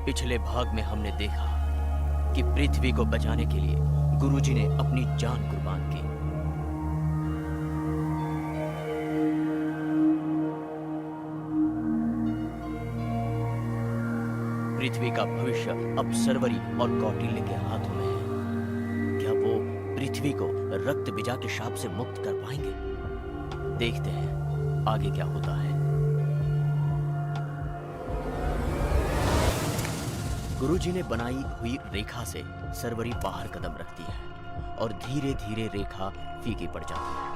पिछले भाग में हमने देखा कि पृथ्वी को बचाने के लिए गुरुजी ने अपनी जान कुर्बान की। पृथ्वी का भविष्य अब सर्वरी और कौटिल्य के हाथों में है। क्या वो पृथ्वी को रक्त बीजा के शाप से मुक्त कर पाएंगे? देखते हैं आगे क्या होता है। गुरुजी ने बनाई हुई रेखा से सर्वरी बाहर कदम रखती है और धीरे धीरे रेखा फीकी पड़ जाती है।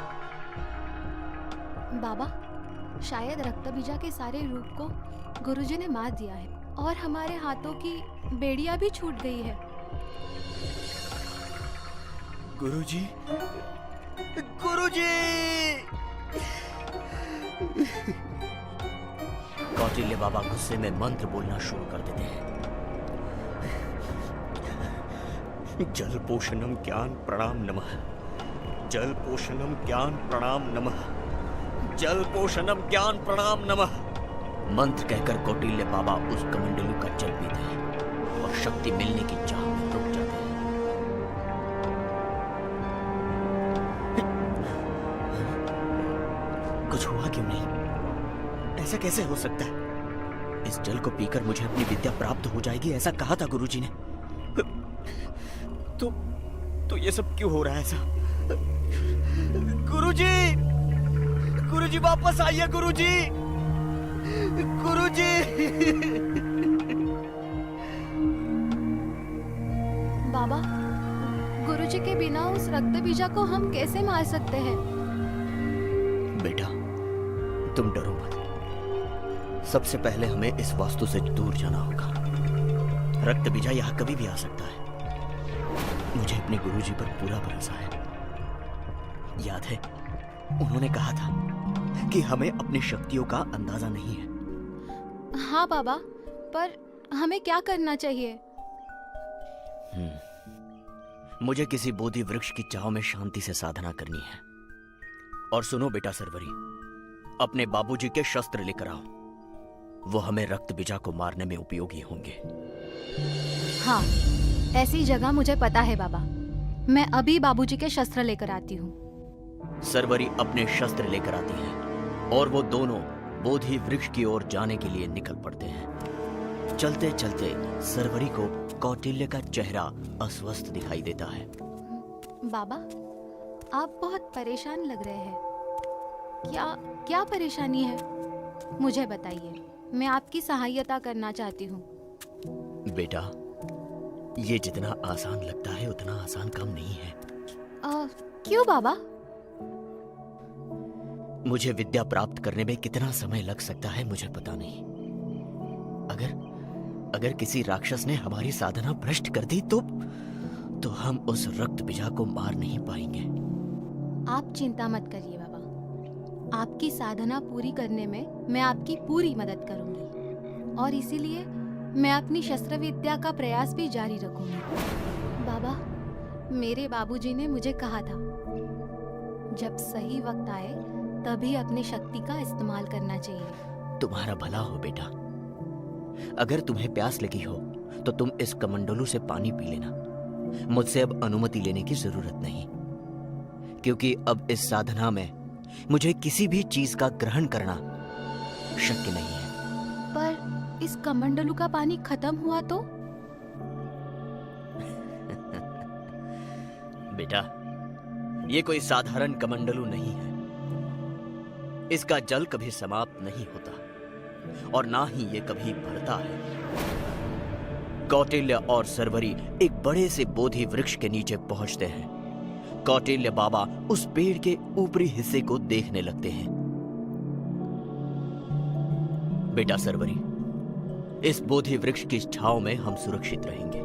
बाबा, शायद रक्तबीजा के सारे रूप को गुरुजी ने मार दिया है और हमारे हाथों की बेड़ियां भी छूट गई है। गुरुजी, गुरुजी! कौटिल्य बाबा गुस्से में मंत्र बोलना शुरू कर देते हैं। जल पोषणम ज्ञान प्रणाम नमः, जल पोषणम ज्ञान प्रणाम नमः, जल पोषणम ज्ञान प्रणाम नमः। मंत्र कहकर कौटिल्य बाबा उस कमंडलू का जल पीते हैं और शक्ति मिलने की चाह में रुक जाते हैं। कुछ हुआ क्यों नहीं? ऐसा कैसे हो सकता है? इस जल को पीकर मुझे अपनी विद्या प्राप्त हो जाएगी, ऐसा कहा था गुरुजी ने। तो ये सब क्यों हो रहा है ऐसा? गुरुजी, गुरुजी वापस आइए गुरुजी, गुरुजी! बाबा, गुरुजी के बिना उस रक्तबीजा को हम कैसे मार सकते हैं? बेटा, तुम डरो मत। सबसे पहले हमें इस वास्तु से दूर जाना होगा। रक्तबीजा यहाँ कभी भी आ सकता है। मुझे अपने गुरुजी पर पूरा भरोसा है। याद है, उन्होंने कहा था कि हमें अपनी शक्तियों का अंदाजा नहीं है। हाँ बाबा, पर हमें क्या करना चाहिए? मुझे किसी बोधि वृक्ष की छांव में शांति से साधना करनी है। और सुनो बेटा सर्वरी, अपने बाबूजी के शस्त्र लेकर आओ। वो हमें रक्तबीजा को मारने में उपयोगी होंगे। हाँ, ऐसी जगह मुझे पता है बाबा। मैं अभी बाबूजी के शस्त्र लेकर आती हूँ। सर्वरी अपने शस्त्र लेकर आती है और वो दोनों बोधि वृक्ष की ओर जाने के लिए निकल पड़ते हैं। चलते चलते सर्वरी को कौटिल्य का चेहरा अस्वस्थ दिखाई देता है। बाबा, आप बहुत परेशान लग रहे हैं। क्या परेशानी है? मुझे बताइए, मैं आपकी सहायता करना चाहती हूँ। बेटा, ये जितना आसान लगता है उतना आसान काम नहीं है। क्यों बाबा? मुझे विद्या प्राप्त करने में कितना समय लग सकता है मुझे पता नहीं। अगर किसी राक्षस ने हमारी साधना भ्रष्ट कर दी तो हम उस रक्तबीजा को मार नहीं पाएंगे। आप चिंता मत करिए बाबा। आपकी साधना पूरी करने में मैं आपकी पूरी मदद करूंगी और इसीलिए मैं अपनी शस्त्र विद्या का प्रयास भी जारी रखूंगी। बाबा, मेरे बाबूजी ने मुझे कहा था, जब सही वक्त आए तभी अपनी शक्ति का इस्तेमाल करना चाहिए। तुम्हारा भला हो बेटा। अगर तुम्हें प्यास लगी हो तो तुम इस कमंडलू से पानी पी लेना। मुझसे अब अनुमति लेने की जरूरत नहीं, क्योंकि अब इस साधना में मुझे किसी भी चीज का ग्रहण करना शक्य नहीं है। पर इस कमंडलू का पानी खत्म हुआ तो? बेटा, ये कोई साधारण कमंडलू नहीं है। इसका जल कभी समाप्त नहीं होता और ना ही ये कभी भरता है। कौटिल्य और सर्वरी एक बड़े से बोधि वृक्ष के नीचे पहुंचते हैं। कौटिल्य बाबा उस पेड़ के ऊपरी हिस्से को देखने लगते हैं। बेटा सर्वरी, इस बोधि वृक्ष की छांव में हम सुरक्षित रहेंगे।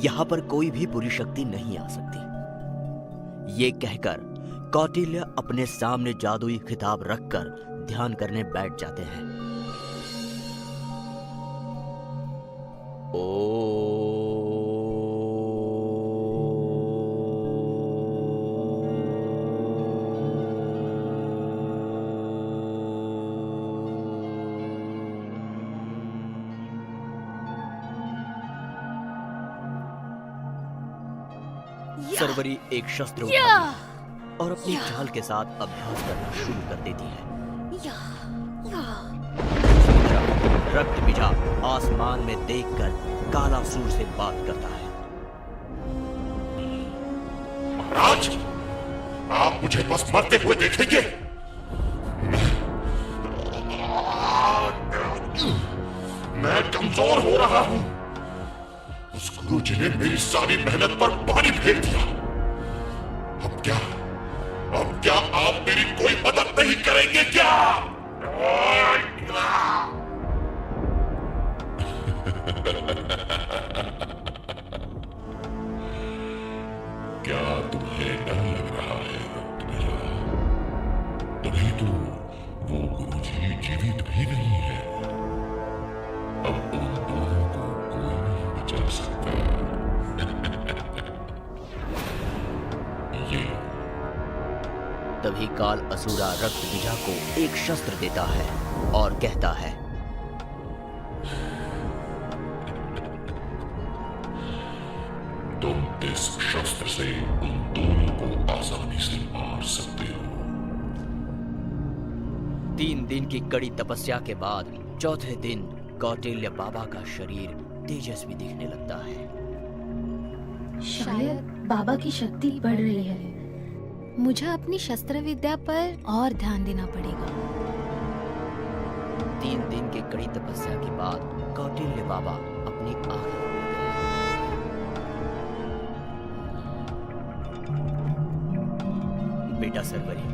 यहां पर कोई भी बुरी शक्ति नहीं आ सकती। ये कहकर कौटिल्य अपने सामने जादुई खिताब रखकर ध्यान करने बैठ जाते हैं। सरवरी एक शस्त्र उठाती है और अपनी चाल के साथ अभ्यास करना शुरू कर देती है। रक्त बीजा आसमान में देखकर कालासुर से बात करता है। महाराज, आप मुझे बस मरते हुए देखेंगे। मैं कमजोर हो रहा हूं। उस गुरुजी ने मेरी सारी मेहनत पर पानी फेर दिया। अब क्या आप मेरी कोई मदद नहीं करेंगे क्या? क्या तुम्हें डर लग रहा है रक्तबीजा? तभी तो वो गुरुजी जीवित भी नहीं है। अब उन दोनों को कोई नहीं बचा सकता। ये तभी काल असुरा रक्त बीजा को एक शस्त्र देता है और कहता है, तुम इस शस्त्र से उन दोनों को आसानी से मार सकते हो। 3 दिन की कड़ी तपस्या के बाद चौथे दिन कौटिल्य बाबा का शरीर तेजस्वी दिखने लगता है। शायद बाबा की शक्ति बढ़ रही है। मुझे अपनी शस्त्र विद्या पर और ध्यान देना पड़ेगा। 3 दिन की कड़ी तपस्या के बाद कौटिल्य बाबा अपनी आंखें खोल गए। बेटा सरवरी,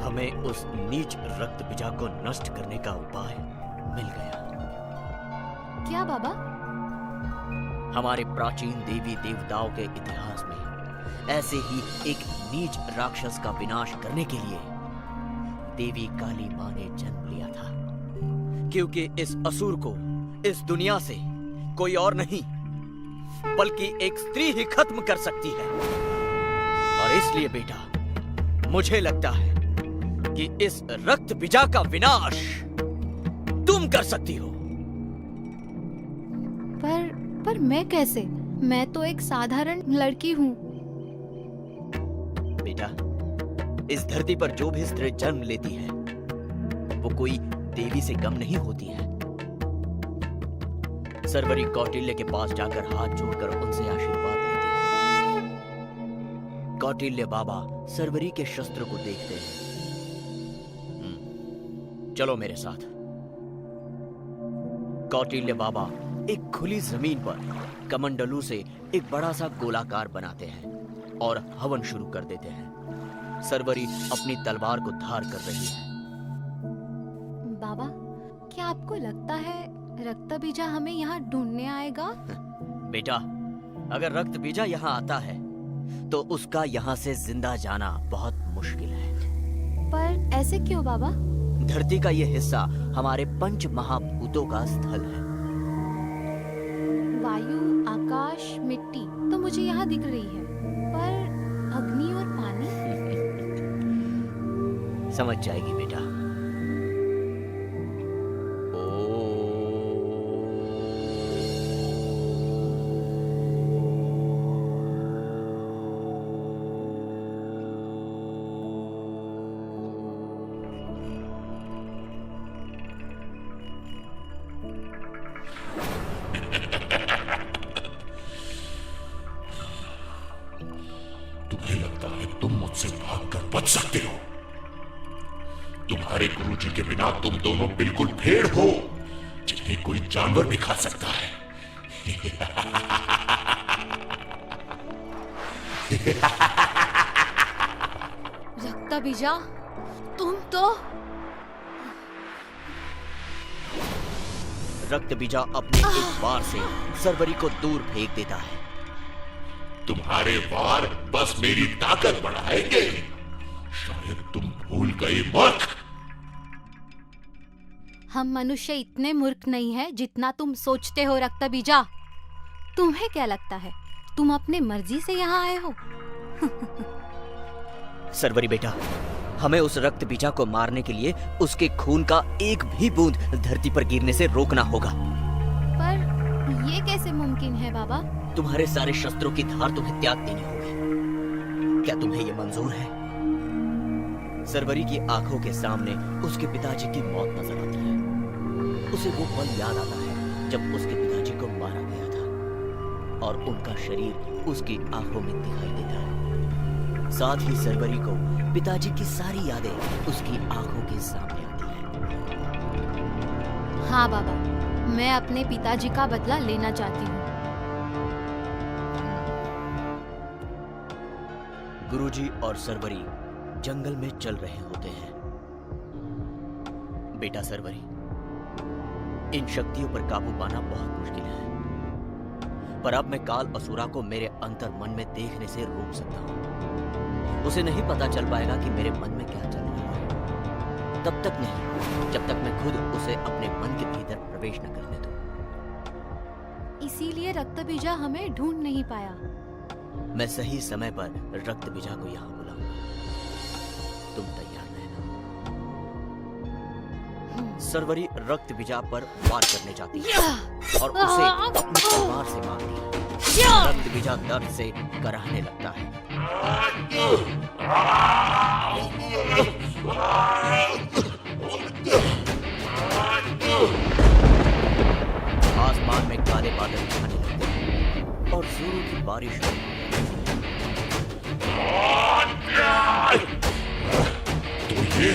हमें उस नीच रक्त बीजा को नष्ट करने का उपाय मिल गया। क्या बाबा? हमारे प्राचीन देवी देवताओं के इतिहास में ऐसे ही एक नीच राक्षस का विनाश करने के लिए देवी काली मां ने जन्म लिया था, क्योंकि इस असुर को इस दुनिया से कोई और नहीं बल्कि एक स्त्री ही खत्म कर सकती है। और इसलिए बेटा, मुझे लगता है कि इस रक्त बीजा का विनाश तुम कर सकती हो। पर मैं कैसे? मैं तो एक साधारण लड़की हूँ। बेटा, इस धरती पर जो भी स्त्री जन्म लेती है वो कोई देवी से कम नहीं होती है। सरवरी कौटिल्य के पास जाकर हाथ जोड़कर उनसे आशीर्वाद लेती है। कौटिल्य बाबा सरवरी के शस्त्र को देखते हैं। चलो मेरे साथ। कौटिल्य बाबा एक खुली जमीन पर कमंडलू से एक बड़ा सा गोलाकार बनाते हैं और हवन शुरू कर देते हैं। सरवरी अपनी तलवार को धार कर रही है। बाबा, क्या आपको लगता है रक्त बीजा हमें यहाँ ढूंढने आएगा? बेटा, अगर रक्त बीजा यहाँ आता है तो उसका यहाँ से जिंदा जाना बहुत मुश्किल है। पर ऐसे क्यों बाबा? धरती का ये हिस्सा हमारे 5 महाभूतों का स्थल है। वायु, आकाश, मिट्टी तो मुझे यहाँ दिख रही है, पर अग्नि और पानी? समझ जाएगी बेटा। तुम्हें लगता है तुम मुझसे भागकर बच सकते हो? तुम्हारे गुरुजी के बिना तुम दोनों बिल्कुल भेड़ हो, जिन्हें कोई जानवर भी खा सकता है। रक्त बीजा, तुम तो रक्त बीजा अपने एक वार से सरवरी को दूर फेंक देता है। तुम्हारे वार बस मेरी ताकत बढ़ाएंगे। शायद तुम भूल गए मूर्ख। हम मनुष्य इतने मूर्ख नहीं है जितना तुम सोचते हो रक्त बीजा। तुम्हें क्या लगता है तुम अपने मर्जी से यहाँ आए हो? सरवरी बेटा, हमें उस रक्त बीजा को मारने के लिए उसके खून का एक भी बूंद धरती पर गिरने से रोकना होगा। पर ये कैसे मुमकिन है बाबा? तुम्हारे सारे शस्त्रों की धार तुम्हें त्याग देनी होगी। क्या तुम्हें यह मंजूर है? सरवरी की आंखों के सामने उसके पिताजी की मौत नजर आती है। उसे वो पल याद आता है जब उसके पिताजी को मारा गया था और उनका शरीर उसकी आंखों में दिखाई देता है। साथ ही सरवरी को पिताजी की सारी यादें उसकी आंखों के सामने आती हैं। हाँ बाबा, मैं अपने पिताजी का बदला लेना चाहती हूँ। गुरुजी और सरवरी जंगल में चल रहे होते हैं। बेटा सरवरी, इन शक्तियों पर काबू पाना बहुत मुश्किल है, पर अब मैं काल असुरा को मेरे अंतर मन में देखने से रोक सकता हूं। उसे नहीं पता चल पाएगा कि मेरे मन में क्या चल रहा है। तब तक नहीं जब तक मैं खुद उसे अपने मन के भीतर प्रवेश न करने दूं। इसीलिए रक्तबीजा हमें ढूंढ नहीं पाया। मैं सही समय पर रक्तबीजा को यहाँ बुलाऊंगा। तुम तैयार रहना। सरवरी रक्तबीजा पर वार करने जाती है और उसे अपनी तलवार से मारती है। रक्तबीजा दर्द से कराहने लगता है। आसमान में काले बादल छाने लगते हैं और जोरों की बारिश होती है। तो ये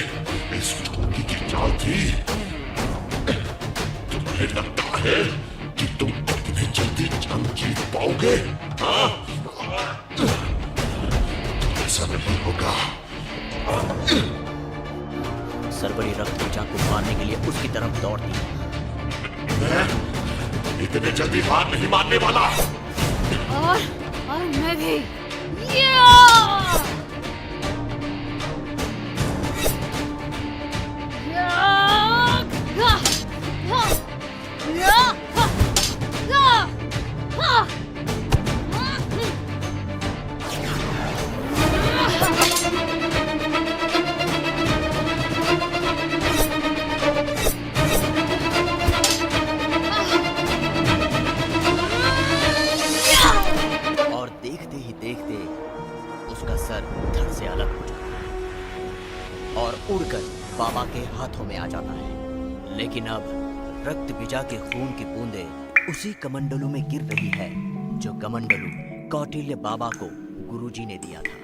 इस टोपी की चाल थी। तुम्हें लगता है कि तुम इतनी जल्दी जंग जीत पाओगे? हाँ? ऐसा नहीं होगा। सरवरी रक्तबीजा को मारने के लिए उसकी तरफ दौड़ती है। मैं इतने जल्दी हार नहीं मानने वाला। और मैं भी। और देखते ही देखते उसका सर धड़ से अलग हो जाता है और उड़कर बाबा के हाथों में आ जाता है। लेकिन अब रक्तबीजा के खून की बूंदें उसी कमंडलू में गिर रही है जो कमंडलू कौटिल्य बाबा को गुरुजी ने दिया था।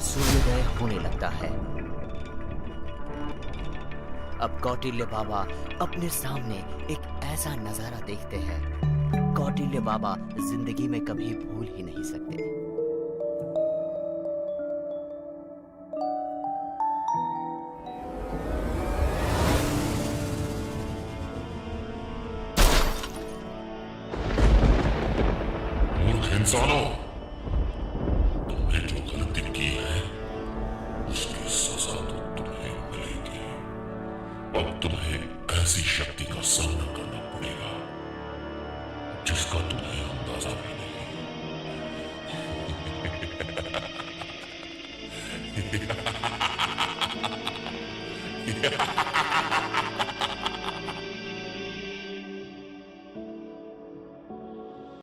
सूर्योदय होने लगता है। अब कौटिल्य बाबा अपने सामने एक ऐसा नजारा देखते हैं कौटिल्य बाबा जिंदगी में कभी भूल ही नहीं सकते। मूर्ख इंसानों, तुमने जो गलती की है उसकी सजा तो तुम्हें मिलेगी। अब तुम्हें ऐसी शक्ति का सामना करना पड़ेगा जिसका तुम्हें अंदाजा भी नहीं।